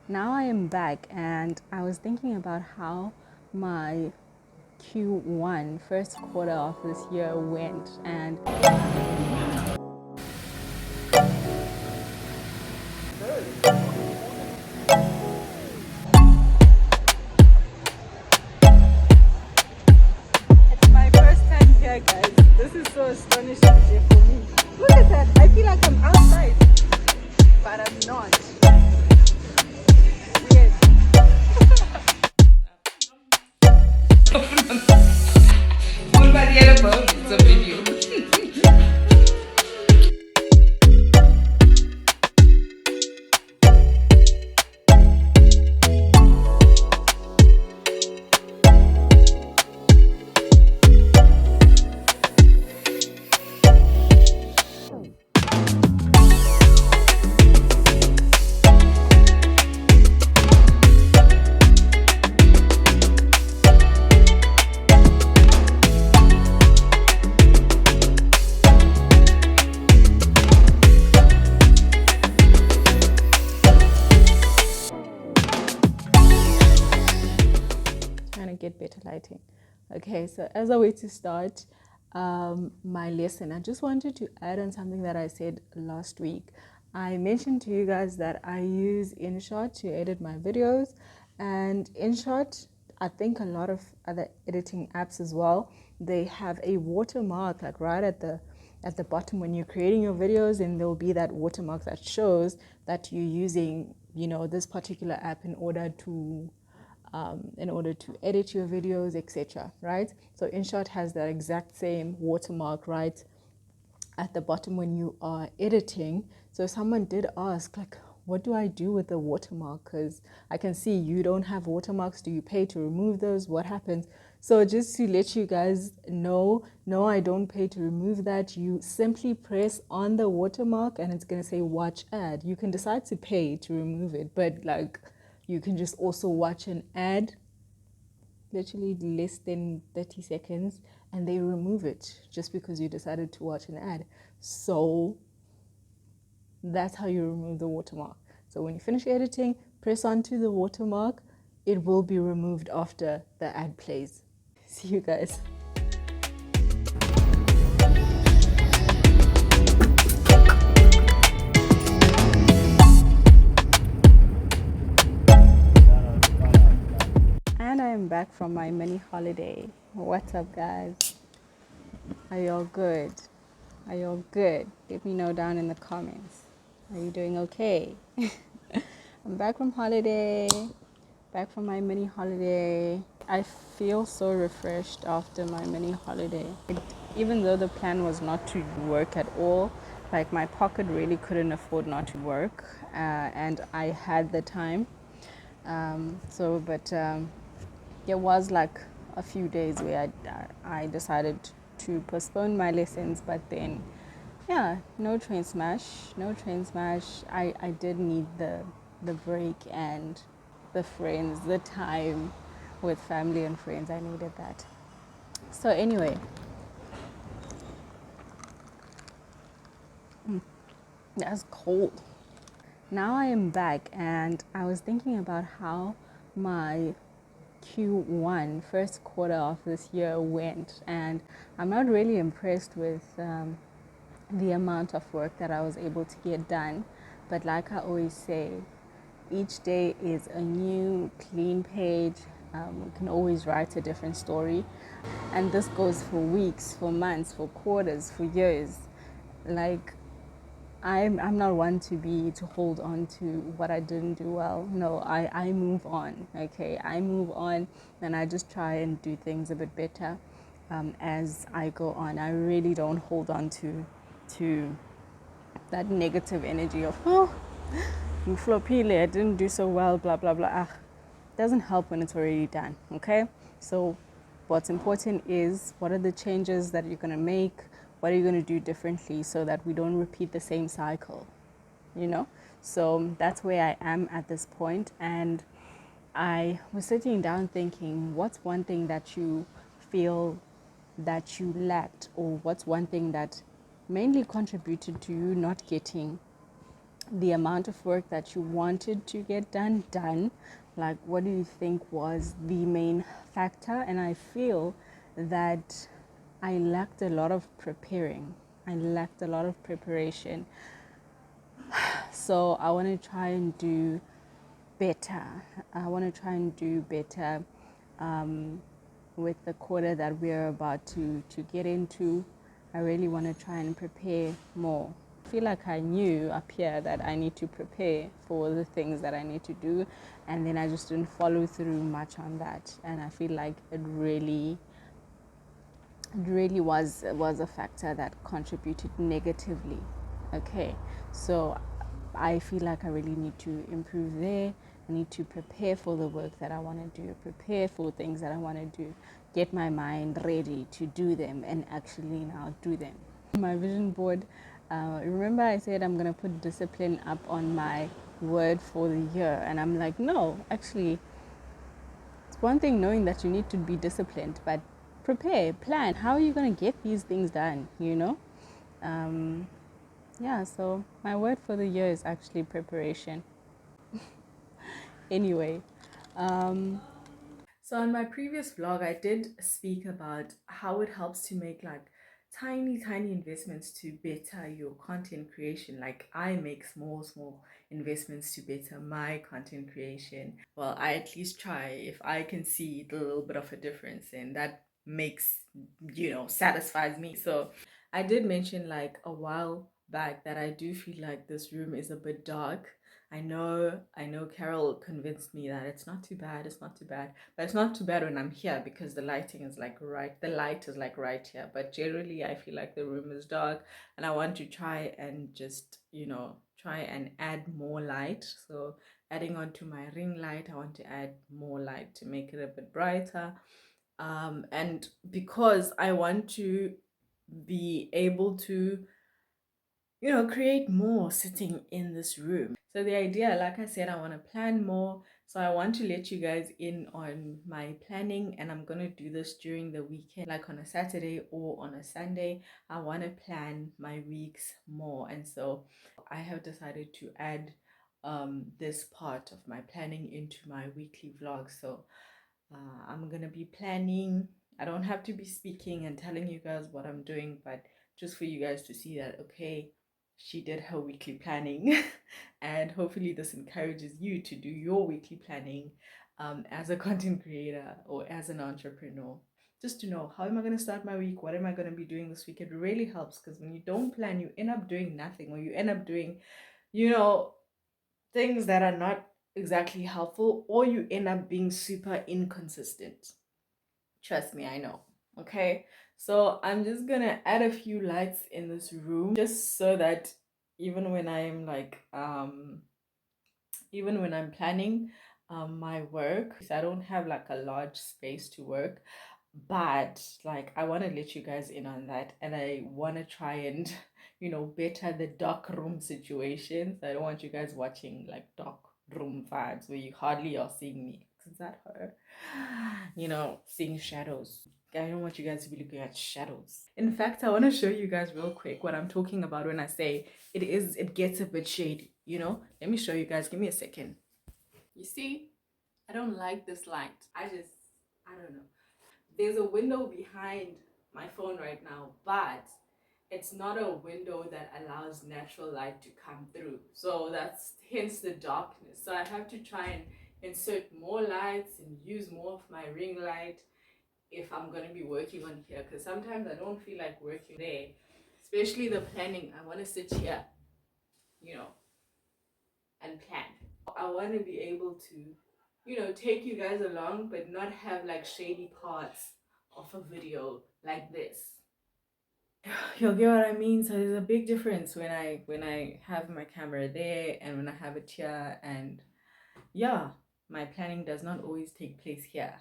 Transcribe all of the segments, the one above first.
Now I am back, and I was thinking about how my Q1 first quarter of this year went, and it's my first time here, guys. This is so astonishing for me. Look at that. I feel like I'm outside, but I'm not. Weird. Somebody had a phone, it's a video. Trying to get better lighting. Okay, so as a way to start my lesson, I just wanted to add on something that I said last week. I mentioned to you guys that I use InShot to edit my videos, and InShot, I think a lot of other editing apps as well, they have a watermark like right at the bottom when you're creating your videos, and there will be that watermark that shows that you're using, this particular app in order to edit your videos, etc. Right? So InShot has that exact same watermark right at the bottom when you are editing. So someone did ask, like, what do I do with the watermark? Because I can see you don't have watermarks. Do you pay to remove those? What happens? So just to let you guys know, no, I don't pay to remove that. You simply press on the watermark and it's going to say watch ad. You can decide to pay to remove it, but like you can just also watch an ad, literally less than 30 seconds, and they remove it just because you decided to watch an ad. So that's how you remove the watermark. So when you finish editing, press onto the watermark. It will be removed after the ad plays. See you guys. And I am back from my mini holiday. What's up, guys? Are y'all good? Are y'all good? Let me know down in the comments. Are you doing okay? I'm back from holiday, back from my mini holiday. I feel so refreshed after my mini holiday. Even though the plan was not to work at all, like my pocket really couldn't afford not to work, and I had the time. But there was like a few days where I decided to postpone my lessons, but then yeah, no train smash, no train smash. I did need the break and the friends, the time with family and friends. I needed that. So anyway, that's cold. Now I am back, and I was thinking about how my Q1 first quarter of this year went, and I'm not really impressed with the amount of work that I was able to get done. But like I always say, each day is a new clean page. We can always write a different story, and this goes for weeks, for months, for quarters, for years. Like I'm not one to hold on to what I didn't do well. No, I move on. Okay, I move on, and I just try and do things a bit better as I go on. I really don't hold on to that negative energy of Mflopile, I didn't do so well, blah blah blah. Doesn't help when it's already done. Okay, so what's important is what are the changes that you're gonna make, what are you going to do differently so that we don't repeat the same cycle, so that's where I am at this point. And I was sitting down thinking, what's one thing that you feel that you lacked, or what's one thing that mainly contributed to you not getting the amount of work that you wanted to get done. Like, what do you think was the main factor? And I feel that I lacked a lot of preparing. I lacked a lot of preparation. So I want to try and do better. I want to try and do better with the quarter that we're about to get into. I really want to try and prepare more. I feel like I knew up here that I need to prepare for the things that I need to do, and then I just didn't follow through much on that. And I feel like it really was a factor that contributed negatively. Okay, so I feel like I really need to improve there. I need to prepare for the work that I want to do, prepare for things that I want to do, get my mind ready to do them and actually now do them. My vision board, remember I said I'm going to put discipline up on my word for the year, and I'm like, no, actually, it's one thing knowing that you need to be disciplined, but prepare, plan. How are you going to get these things done? Um, yeah, so my word for the year is actually preparation. Anyway, so on my previous vlog, I did speak about how it helps to make like tiny investments to better your content creation. Like I make small investments to better my content creation. Well, I at least try. If I can see a little bit of a difference, and that makes, satisfies me. So I did mention like a while back that I do feel like this room is a bit dark. I know Carol convinced me that it's not too bad, it's not too bad. But it's not too bad when I'm here because the lighting is like the light is like right here. But generally I feel like the room is dark, and I want to try and just, try and add more light. So adding on to my ring light, I want to add more light to make it a bit brighter. And because I want to be able to, create more sitting in this room. So the idea, like I said, I want to plan more. So I want to let you guys in on my planning, and I'm going to do this during the weekend, like on a Saturday or on a Sunday. I want to plan my weeks more. And so I have decided to add this part of my planning into my weekly vlog. So I'm gonna be planning. I don't have to be speaking and telling you guys what I'm doing, but just for you guys to see that, okay, she did her weekly planning. And hopefully this encourages you to do your weekly planning as a content creator or as an entrepreneur. Just to know, how am I going to start my week? What am I going to be doing this week? It really helps, because when you don't plan, you end up doing nothing, or you end up doing, you know, things that are not exactly helpful, or you end up being super inconsistent. Trust me, I know. Okay, so I'm just gonna add a few lights in this room just so that even when I'm like even when I'm planning my work, I don't have like a large space to work, but like I want to let you guys in on that, and I want to try and better the dark room situations. I don't want you guys watching like dark room vibes where you hardly are seeing me. Is that her? Seeing shadows. I don't want you guys to be looking at shadows. In fact, I want to show you guys real quick what I'm talking about when I say it gets a bit shady. Let me show you guys. Give me a second. You see, I don't like this light. I don't know. There's a window behind my phone right now, but it's not a window that allows natural light to come through. So that's hence the darkness. So I have to try and insert more lights and use more of my ring light if I'm going to be working on here, because sometimes I don't feel like working there, especially the planning. I want to sit here, you know, and plan. I want to be able to, take you guys along, but not have like shady parts of a video like this. You'll get what I mean. So there's a big difference when I have my camera there and when I have it here. And yeah, my planning does not always take place here.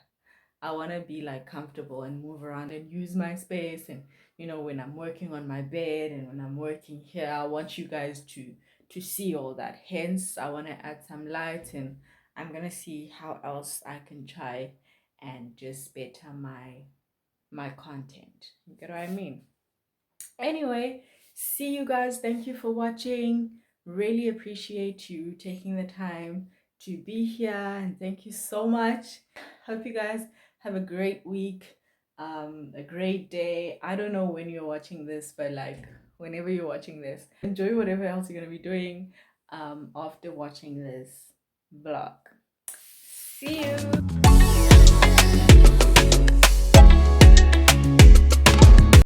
I want to be like comfortable and move around and use my space. And when I'm working on my bed and when I'm working here, I want you guys to see all that. Hence, I want to add some light, and I'm gonna see how else I can try and just better my content. You get what I mean? Anyway, see you guys. Thank you for watching. Really appreciate you taking the time to be here, and thank you so much. Hope you guys have a great week, a great day. I don't know when you're watching this, but like whenever you're watching this, enjoy whatever else you're gonna be doing after watching this vlog. See you.